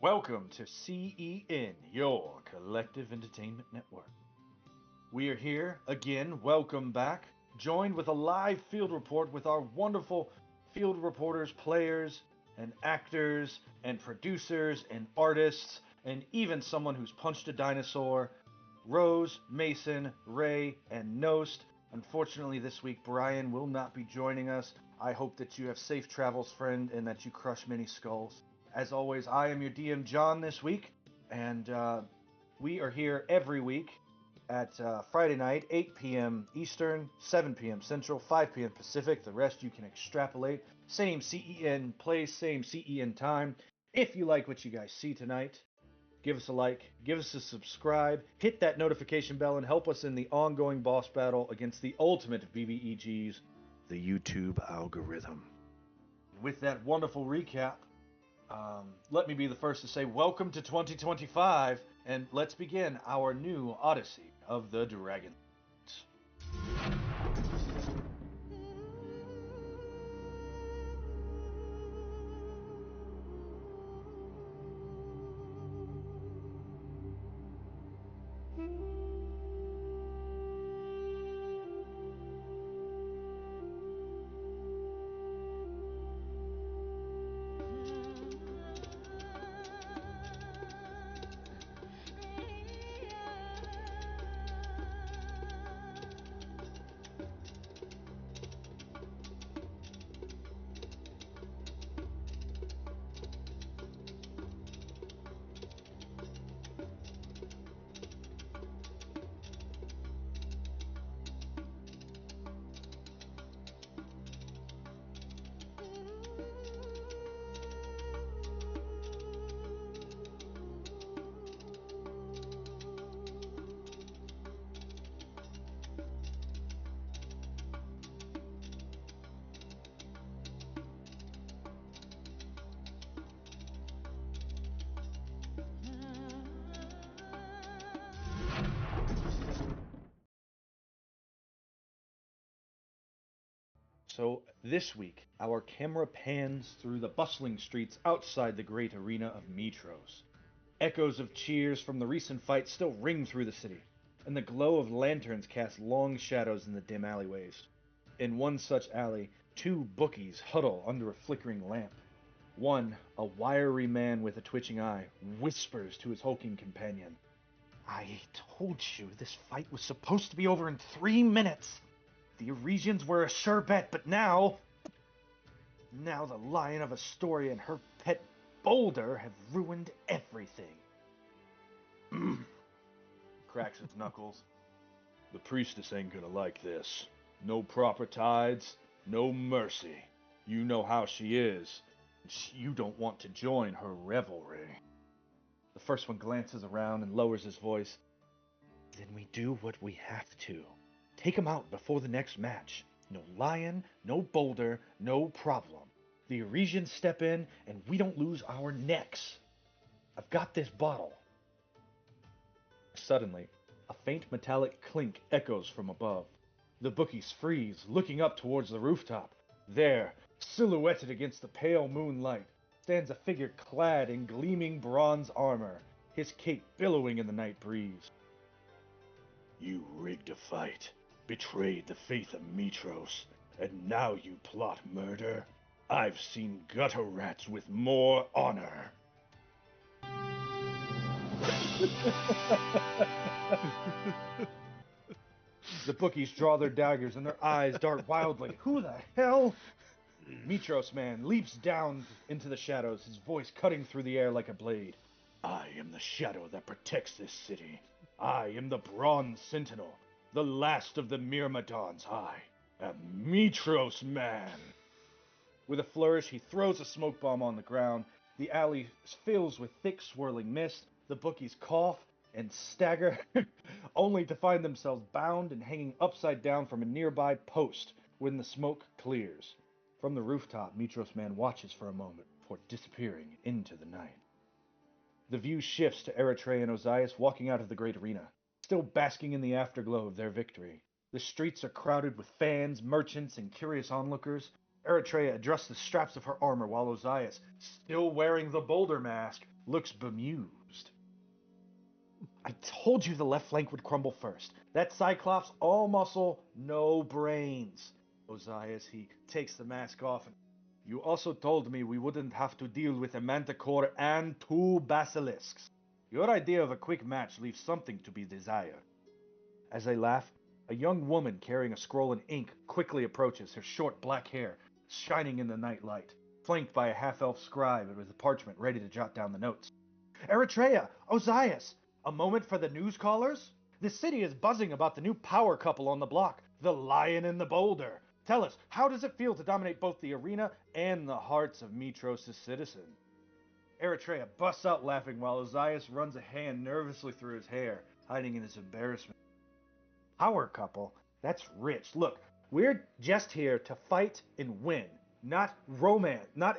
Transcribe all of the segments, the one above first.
Welcome to CEN, your collective entertainment network. We are here again, welcome back, joined with a live field report with our wonderful field reporters, players, and actors, and producers, and artists, and even someone who's punched a dinosaur. Rose, Mason, Ray, and Nost. Unfortunately, this week Brian will not be joining us. I hope that you have safe travels, friend, and that you crush many skulls. As always, I am your DM, John, this week, and we are here every week at Friday night, 8 p.m. Eastern, 7 p.m. Central, 5 p.m. Pacific. The rest you can extrapolate. Same CEN place, same CEN time. If you like what you guys see tonight, give us a like, give us a subscribe, hit that notification bell, and help us in the ongoing boss battle against the ultimate of BBEGs, the YouTube algorithm. With that wonderful recap, let me be the first to say welcome to 2025, and let's begin our new Odyssey of the Dragonlords. So, this week, our camera pans through the bustling streets outside the great arena of Mitros. Echoes of cheers from the recent fight still ring through the city, and the glow of lanterns cast long shadows in the dim alleyways. In one such alley, two bookies huddle under a flickering lamp. One, a wiry man with a twitching eye, whispers to his hulking companion, "I told you this fight was supposed to be over in 3 minutes. The Eurasians were a sure bet, but now the Lion of Astoria and her pet Boulder have ruined everything." Cracks his knuckles. "The priestess ain't gonna like this. No proper tides, no mercy. You know how she is. You don't want to join her revelry." The first one glances around and lowers his voice. "Then we do what we have to. Take him out before the next match. No Lion, no Boulder, no problem. The Eurasians step in and we don't lose our necks. I've got this bottle." Suddenly, a faint metallic clink echoes from above. The bookies freeze, looking up towards the rooftop. There, silhouetted against the pale moonlight, stands a figure clad in gleaming bronze armor, his cape billowing in the night breeze. "You rigged a fight, betrayed the faith of Mitros, and now you plot murder? I've seen gutter rats with more honor." The bookies draw their daggers and their eyes dart wildly. Who the hell? Mitros man leaps down into the shadows, his voice cutting through the air like a blade. "I am the shadow that protects this city. I am the Bronze Sentinel, the last of the Myrmidons. I am Mitros man." With a flourish, he throws a smoke bomb on the ground. The alley fills with thick swirling mist. The bookies cough and stagger, only to find themselves bound and hanging upside down from a nearby post when the smoke clears. From the rooftop, Mitros man watches for a moment before disappearing into the night. The view shifts to Eritrea and Ozias walking out of the great arena, still basking in the afterglow of their victory. The streets are crowded with fans, merchants, and curious onlookers. Eritrea adjusts the straps of her armor while Ozias, still wearing the boulder mask, looks bemused. I told you the left flank would crumble first. That Cyclops, all muscle, no brains. Ozias, he takes the mask off. You also told me we wouldn't have to deal with a manticore and 2 basilisks. Your idea of a quick match leaves something to be desired. As they laugh, a young woman carrying a scroll and ink quickly approaches, her short black hair shining in the night light, flanked by a half-elf scribe with a parchment ready to jot down the notes. Eritrea! Ozias! A moment for the news callers? The city is buzzing about the new power couple on the block, the Lion and the Boulder. Tell us, how does it feel to dominate both the arena and the hearts of Mitros' citizens? Eritrea busts out laughing while Ozias runs a hand nervously through his hair, hiding in his embarrassment. Power couple? That's rich. Look, we're just here to fight and win, not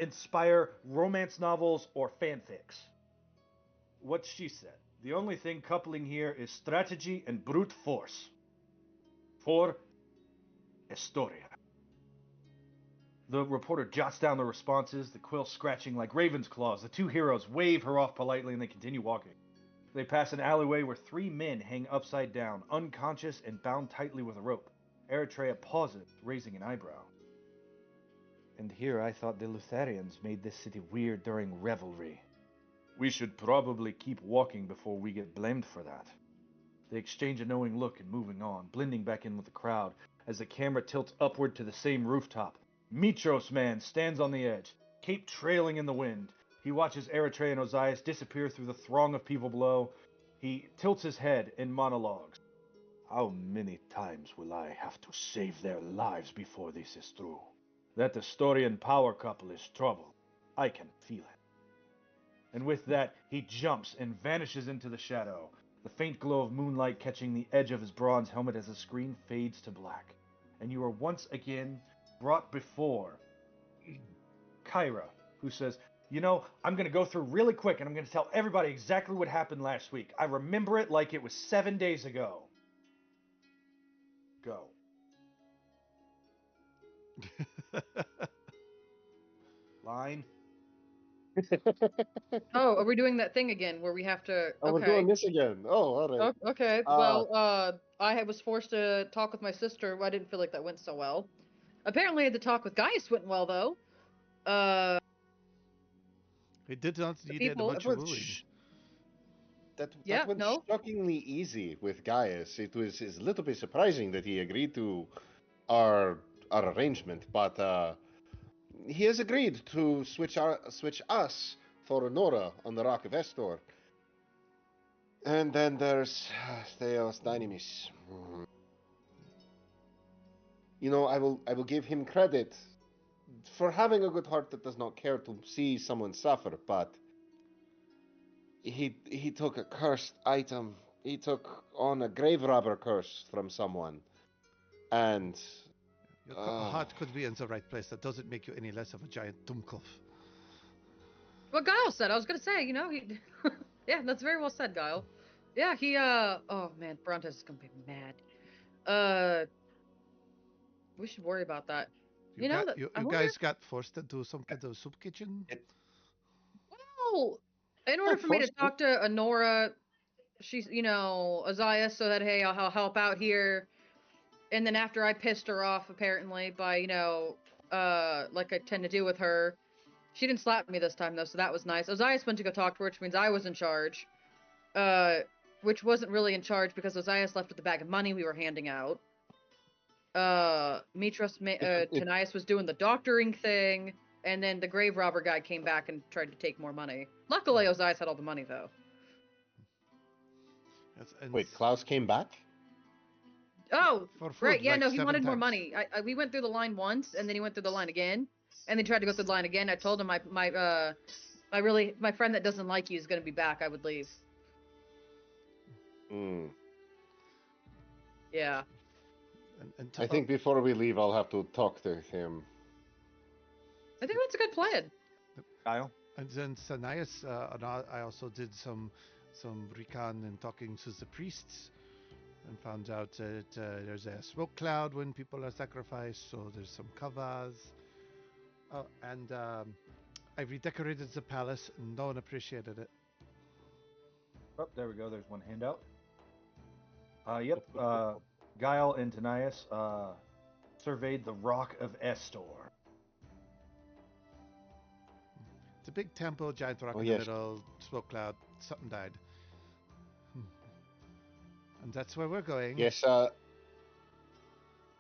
inspire romance novels or fanfics. What she said. The only thing coupling here is strategy and brute force. For Historia. The reporter jots down the responses, the quill scratching like raven's claws. The two heroes wave her off politely and they continue walking. They pass an alleyway where 3 men hang upside down, unconscious and bound tightly with a rope. Eritrea pauses, raising an eyebrow. And here I thought the Lutherians made this city weird during revelry. We should probably keep walking before we get blamed for that. They exchange a knowing look and moving on, blending back in with the crowd as the camera tilts upward to the same rooftop. Mitros man stands on the edge, cape trailing in the wind. He watches Eritrea and Ozias disappear through the throng of people below. He tilts his head and monologues. How many times will I have to save their lives before this is through? That Astorian power couple is trouble. I can feel it. And with that, he jumps and vanishes into the shadow, the faint glow of moonlight catching the edge of his bronze helmet as the screen fades to black. And you are once again brought before Kyra, who says, you know, I'm going to go through really quick and I'm going to tell everybody exactly what happened last week. I remember it like it was 7 days ago. Go. Line. Oh, are we doing that thing again where we have to? Oh, we're Okay. doing this again. Oh, all right. Okay. Well, I was forced to talk with my sister. I didn't feel like that went so well. Apparently, the talk with Gaius went well, though. He did not need people- much That went, wooing. Yeah, went no. shockingly easy with Gaius. It's a little bit surprising that he agreed to our arrangement, but he has agreed to switch us for Nora on the Rock of Estor. And then there's Theos Dynamis. You know, I will give him credit for having a good heart that does not care to see someone suffer, but he took a cursed item. He took on a grave robber curse from someone, and Your heart could be in the right place. That doesn't make you any less of a giant Dumkov. What Guile said, I was gonna say, you know, he. Yeah, that's very well said, Guile. Yeah, he. Oh man, Brontes is gonna be mad. We should worry about that. You guys got forced into some kind of soup kitchen? Well, in order for me to talk to Honora, she's, you know, Ozias, so that, hey, I'll help out here. And then after I pissed her off, apparently, by, you know, like I tend to do with her, she didn't slap me this time, though, so that was nice. Ozias went to go talk to her, which means I was in charge. Which wasn't really in charge because Ozias left with the bag of money we were handing out. Tanias was doing the doctoring thing, and then the grave robber guy came back and tried to take more money. Luckily, Ozias had all the money, though. Wait, Klaus came back? Oh, right, yeah, like no, he 7 wanted more times. money. We went through the line once, and then he went through the line again, and then tried to go through the line again. I told him my friend that doesn't like you is going to be back. I would leave. Yeah. I think before we leave, I'll have to talk to him. I think that's a good plan. Kyle? And then Sanias, I also did some recon and talking to the priests, and found out that there's a smoke cloud when people are sacrificed, so there's some kavas. Oh, and I redecorated the palace, and no one appreciated it. Oh, there we go. There's one handout. Yep. Guile and Tanias surveyed the Rock of Estor. It's a big temple, giant rock Oh, in yes. the middle, smoke cloud, something died. And that's where we're going. Yes,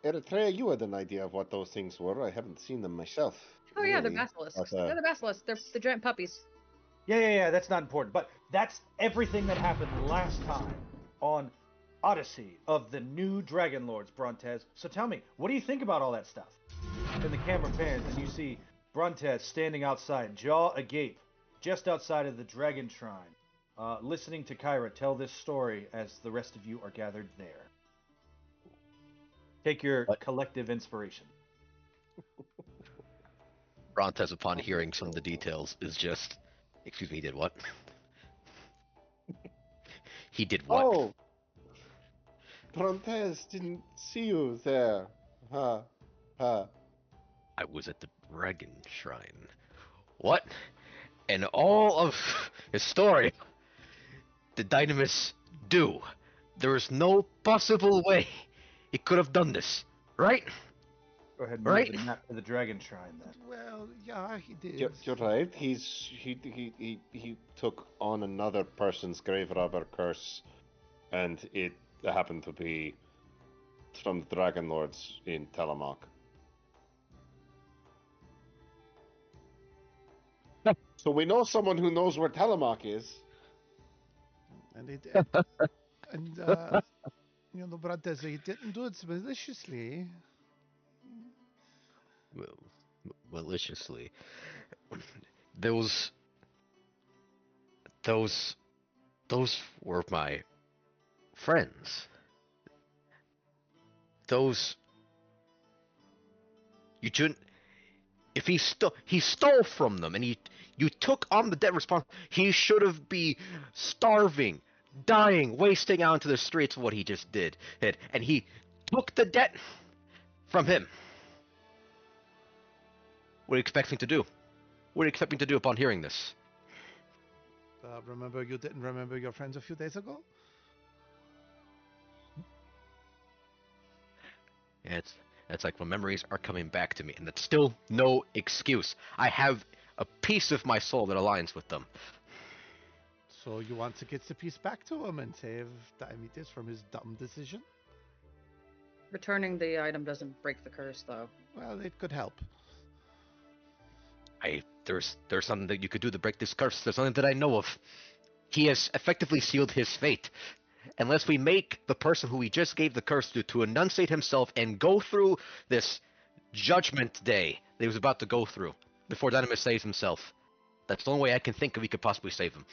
Eritrea, you had an idea of what those things were. I haven't seen them myself. Oh yeah, they're really, basilisks. but, They're the basilisks. They're the giant puppies. Yeah. That's not important. But that's everything that happened last time on Odyssey of the new Dragonlords, Brontez. So tell me, what do you think about all that stuff? And the camera pans, and you see Brontez standing outside, jaw agape, just outside of the Dragon Shrine, listening to Kyra tell this story as the rest of you are gathered there. Take your collective inspiration. Brontez, upon hearing some of the details, is just, excuse me, he did what? He did what? Oh, Brontez didn't see you there. Ha, ha. I was at the Dragon Shrine. What? And all of his story did Dynamis do? There is no possible way he could have done this, right? Go ahead and move Right. the map to the Dragon Shrine then. Well, yeah, he did. You're right. He took on another person's grave robber curse, and it happened to be from the Dragonlords in Telemark. So we know someone who knows where Telemark is. And he did. And, you know, Brontez, he didn't do it maliciously. Well, maliciously. Those were my friends. You shouldn't. If he stole from them, and you took on the debt response. He should have been starving, dying, wasting out into the streets. What he just did, and he took the debt from him. What do you expect me to do? What do you expect me to do upon hearing this? Remember, you didn't remember your friends a few days ago? Yeah, it's like when memories are coming back to me, and that's still no excuse. I have a piece of my soul that aligns with them. So you want to get the piece back to him and save Diomedes from his dumb decision? Returning the item doesn't break the curse, though. Well, it could help. There's something that you could do to break this curse. There's something that I know of. He has effectively sealed his fate. Unless we make the person who he just gave the curse to enunciate himself and go through this judgment day that he was about to go through before Dynamis saves himself. That's the only way I can think of we could possibly save him.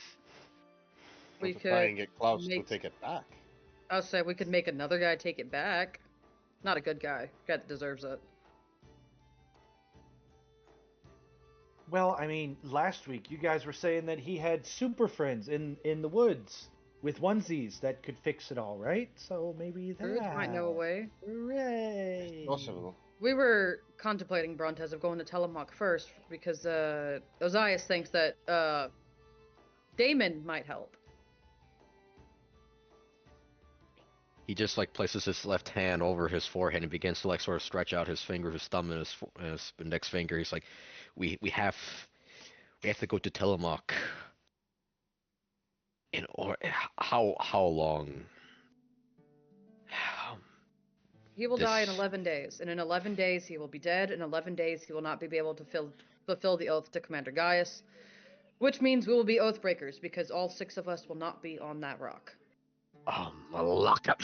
We To try and could get Klaus to make- take it back. I'll say we could make another guy take it back. Not a good guy. Guy that deserves it. Well, I mean, last week you guys were saying that he had super friends in the woods with onesies that could fix it all, right? So maybe that Druids might know a way. Hooray! Possible. We were contemplating, Brontez, of going to Telemach first because Ozias thinks that Damon might help. He just like places his left hand over his forehead and begins to like sort of stretch out his finger, his thumb, and his index finger. He's like, we have to go to Telemark. Or how long? He will die in This- 11 days, and in 11 days he will be dead. In 11 days he will not be able to fulfill the oath to Commander Gaius, which means we will be oath breakers because all 6 of us will not be on that rock. Lock up.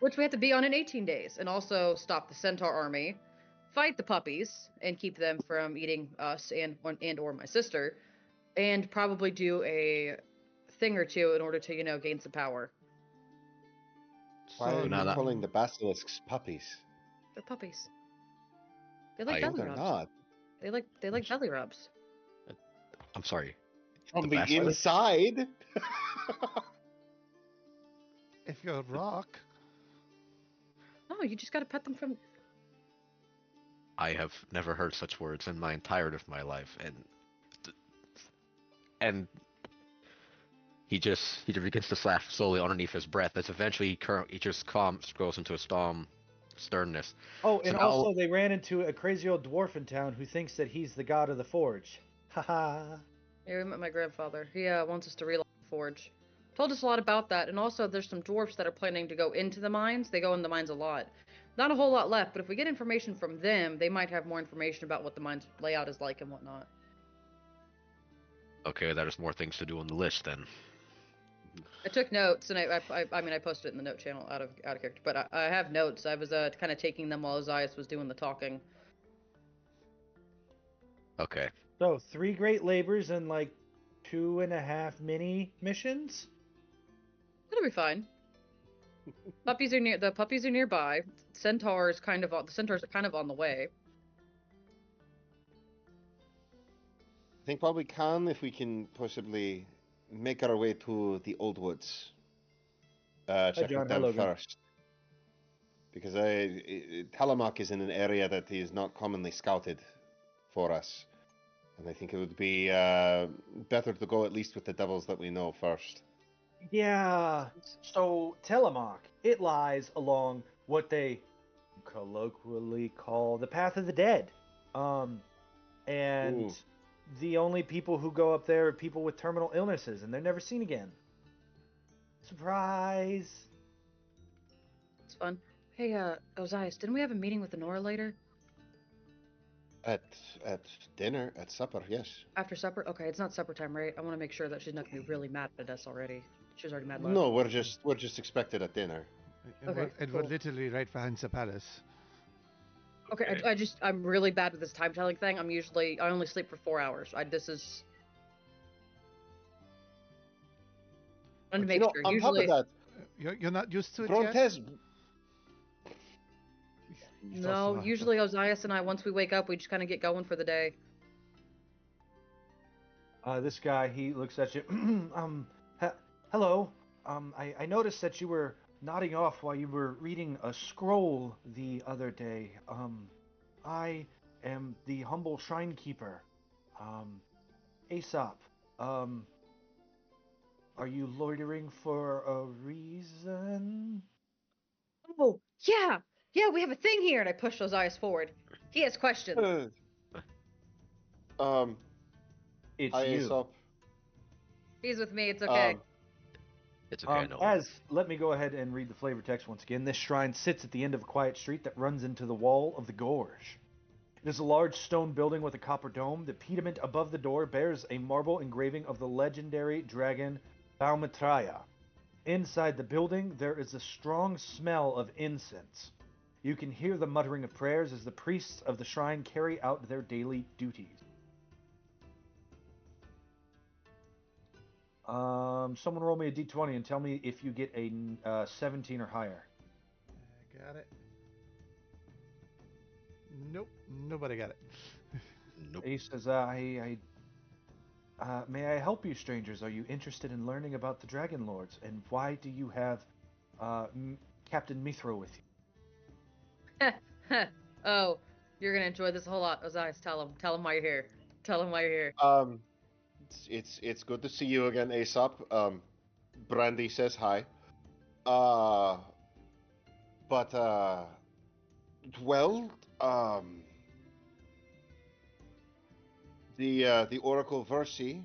Which we have to be on in 18 days, and also stop the Centaur army, fight the puppies, and keep them from eating us and or my sister, and probably do a thing or two in order to, gain some power. Why are you now that- calling the basilisks puppies? They're puppies. They like I- belly They're rubs. not. They like belly rubs. I'm sorry. From The the basilisk? inside. If you're a rock, No, you just gotta pet them from. I have never heard such words in my entirety of my life, and he begins to laugh slowly underneath his breath. As eventually he just goes into a storm sternness. Oh, So and now, also they ran into a crazy old dwarf in town who thinks that he's the god of the forge. Haha. Yeah, we met my grandfather. He wants us to relock the forge. Told us a lot about that, and also there's some dwarfs that are planning to go into the mines. They go in the mines a lot. Not a whole lot left, but if we get information from them, they might have more information about what the mines layout is like and whatnot. okay, there's more things to do on the list then. I took notes, and I mean I posted it in the note channel out of character, but I have notes. I was kind of taking them while Ozias was doing the talking. Okay. So 3 great labors and like 2.5 mini missions. It'll be fine. Puppies are near. The puppies are nearby. The centaurs are kind of on the way. I think what we can, if we can possibly make our way to the old woods, check John. with Hi, them Logan. first. Because Talamak is in an area that is not commonly scouted for us. And I think it would be better to go at least with the devils that we know first. Yeah. So Tillamook, it lies along what they colloquially call the path of the dead. And Ooh. the only people who go up there are people with terminal illnesses, and they're never seen again. Surprise! It's fun. Hey, Ozias, didn't we have a meeting with Nora later? At dinner, at supper, yes. After supper? Okay, it's not supper time, right? I want to make sure that she's not gonna be really mad at us already. She was already mad last. No, we're just expected at dinner. Okay, We're cool. literally right behind the palace. Okay, I'm really bad with this time telling thing. I only sleep for 4 hours. This is. I want to make sure. On Usually, top of You're not used to that, it yet? Brontes, no. Usually, Ozias and I, once we wake up, we just kind of get going for the day. This guy, he looks at you. Hello. I noticed that you were nodding off while you were reading a scroll the other day. I am the humble shrine keeper, Aesop. Are you loitering for a reason? Oh, yeah! Yeah, we have a thing here! And I push Ozias forward. He has questions. It's hi you. Aesop. He's with me, it's okay. It's okay, I know. Let me go ahead and read the flavor text once again. This shrine sits at the end of a quiet street that runs into the wall of the gorge. It is a large stone building with a copper dome. The pediment above the door bears a marble engraving of the legendary dragon Baumatraya. Inside the building, there is a strong smell of incense. You can hear the muttering of prayers as the priests of the shrine carry out their daily duties. Someone roll me a d20 and tell me if you get a 17 or higher. I got it. Nope, nobody got it. Nope. He says, may I help you, strangers? Are you interested in learning about the Dragonlords? And why do you have Captain Mithro with you? Oh, you're gonna enjoy this a whole lot. Ozias, tell him why you're here. Tell him why you're here. It's good to see you again, Aesop. Brandy says hi. But well, the Oracle Versi.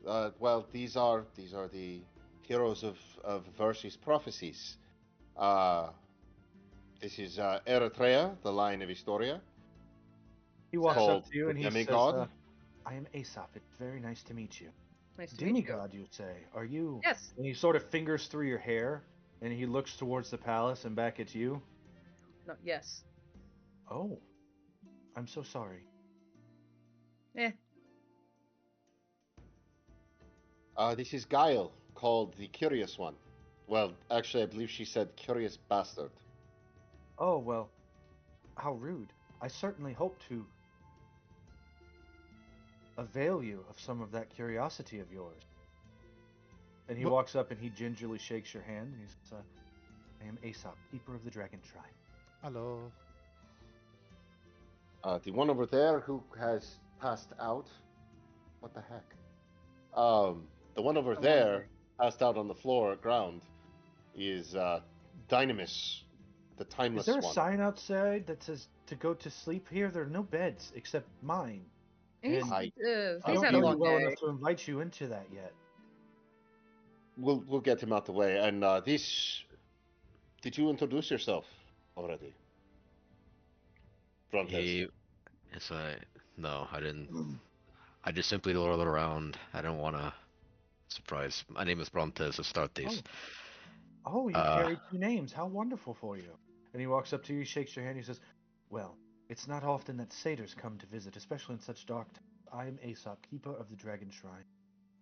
Well, these are the heroes of Versi's prophecies. This is Eritrea, the line of Historia. He walks Called up to you and he the says, demigod. I am Aesop. It's very nice to meet you. Nice to meet you. Demigod, you say? Are you? Yes. And he sort of fingers through your hair, and he looks towards the palace and back at you. No, yes. Oh, I'm so sorry. Eh. This is Guile, called the Curious One. Well, actually, I believe she said Curious Bastard. Oh, well, how rude. I certainly hope to avail you of some of that curiosity of yours. And he walks up and he gingerly shakes your hand. And he says, I am Aesop, keeper of the Dragon Shrine. Hello. The one over there who has passed out. What the heck? The one over I wonder. there passed out on the floor, ground, is Dynamis, the Is timeless there a one. sign outside that says to go to sleep here? There are no beds except mine. He's And I I he's don't had a know you long well day. enough to invite you into that yet. we'll get him out the way. And this, did you introduce yourself already, Brontes? He, it's no, I didn't. I just simply loitered around. I didn't want to surprise. My name is Brontes Astartes. Oh, you Uh, carry two names. How wonderful for you. And he walks up to you, shakes your hand, he says, well, it's not often that satyrs come to visit, especially in such dark times. I am Aesop, keeper of the Dragon Shrine.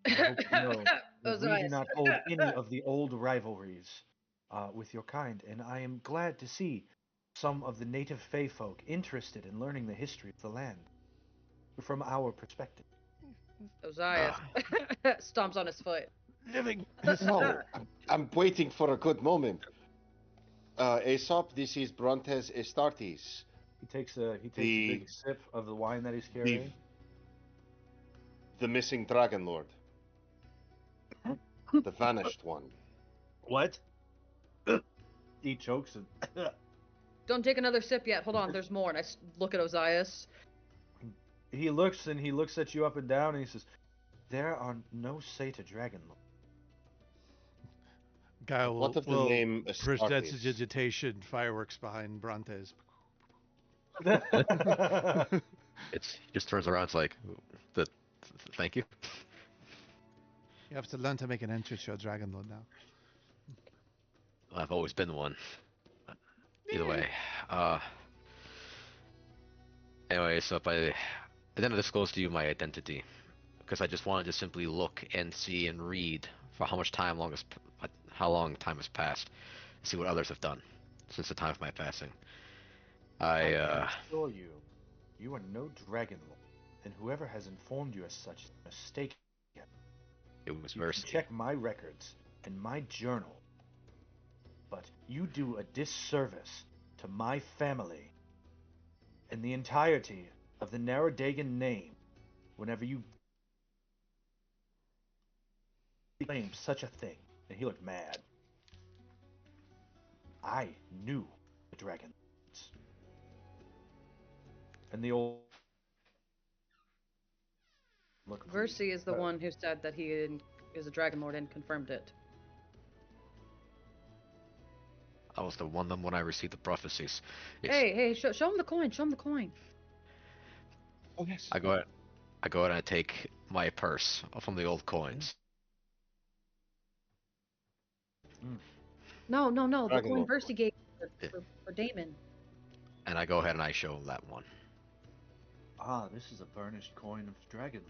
I hope you know that we do Ozias. not hold any of the old rivalries with your kind, and I am glad to see some of the native Fey folk interested in learning the history of the land from our perspective. Ozias ah, stomps on his foot. Living No, I'm waiting for a good moment. Aesop, this is Brontes Astartes, He takes a the big sip of the wine that he's the carrying. the missing Dragonlord, the vanished one. What? He chokes and Don't take another sip yet. Hold on, there's more. And I look at Ozias. he looks at you up and down and he says, "There are no Satyr Dragon guy What of the will name present Astartes? digitation fireworks behind Brontes. Lord." he just turns around. It's like, the, thank you. You have to learn to make an entrance to a Dragonlord now. I've always been one. Either way, uh, anyway, so I didn't disclose to you my identity because I just wanted to simply look and see and read for how long time has passed, see what others have done since the time of my passing. I I can assure you, you are no Dragon Lord, and whoever has informed you as such is mistaken. it was You can mercy. check my records and my journal, but you do a disservice to my family and the entirety of the Naradagan name whenever you claim such a thing. And he looked mad. I knew the Dragon Lords. And the old look pleased. Versi is the one who said that he is a Dragon Lord and confirmed it. I was the one when I received the prophecies. Yes. Hey, show him the coin. Show him the coin. Oh yes. I go ahead and I take my purse from the old coins. Mm. No, the Dragon coin Lord. Versi gave Yeah. for Damon. And I go ahead and I show him that one. Ah, this is a burnished coin of dragon.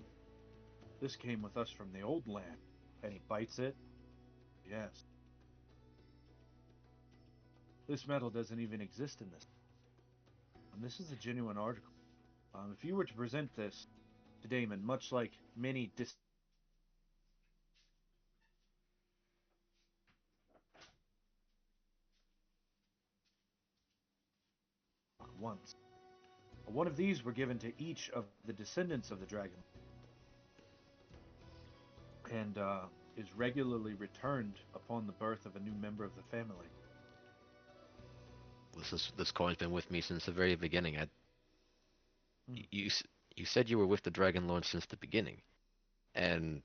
This came with us from the old land. And he bites it. Yes. This metal doesn't even exist in this. And this is a genuine article. If you were to present this to Damon, much like many once, one of these were given to each of the descendants of the dragon, and is regularly returned upon the birth of a new member of the family. This coin's been with me since the very beginning. Hmm. You said you were with the Dragon Lord since the beginning, and